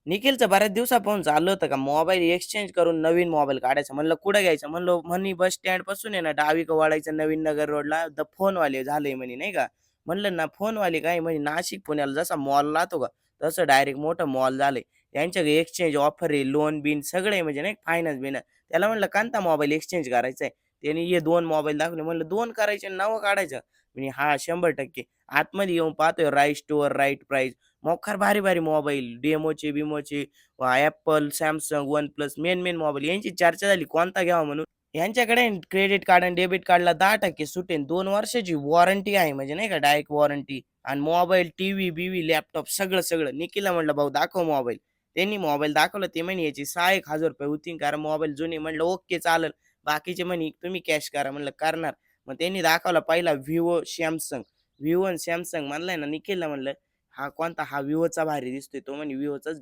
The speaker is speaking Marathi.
निखिलचं बऱ्याच दिवसापासून चाललं होतं का मोबाईल एक्सचेंज करून नवीन मोबाईल काढायचा. म्हणलं कुठं घ्यायचं? म्हणलं म्हणी बस स्टँडपासून आहे ना डावीकडे वळायचं नवीन नगर रोडला द फोनवाले झाले म्हणे नाही का. म्हणलं ना फोनवाले काय म्हणे नाशिक, पुण्याला जसा मॉल राहतो का तसं डायरेक्ट मोठं मॉल झालंय. त्यांच्याकडे एक्सचेंज ऑफर आहे, लोन बिन सगळं आहे म्हणजे नाही फायनान्स-बिनान्स. त्याला म्हणलं कोणता मोबाईल एक्सचेंज करायचा आहे? त्याने हे 2 मोबाईल दाखवले. म्हणलं 2 करायचे आणि नवं काढायचं? म्हणे "हां, 100% आतमध्ये येऊन पाहतोय राईट स्टोअर, राईट प्राईस." मोकार भारी-भारी मोबाईल डेमोचे-बिमोचे Apple, Samsung, OnePlus main mobile यांची चर्चा झाली कोणता घ्यावा म्हणून. यांच्याकडे क्रेडिट कार्ड आणि डेबिट कार्डला 10% सूट आहे. 2 वर्षाची वॉरंटी आहे म्हणजे नाही का डायरेक्ट वॉरंटी आणि मोबाईल, टीव्ही-बिव्ही, लॅपटॉप सगळं. निखिलला म्हटलं, "भाऊ दाखव मोबाईल." त्यांनी मोबाईल दाखवला. ते म्हणे, "याचे ₹6,000-1,000 होतील कारण मोबाईल जुने." म्हणलं, "ओके चालेल." बाकीचे म्हणे, "तुम्ही कॅश करा." म्हणलं, "करणार." मग त्यांनी दाखवला पहिला Vivo, Samsung. Vivo आणि Samsung म्हणलाय ना निखिलला म्हणलं, "हा कोणता? हा Vivoचा भारी दिसतोय." तो म्हणे, "Vivoचाच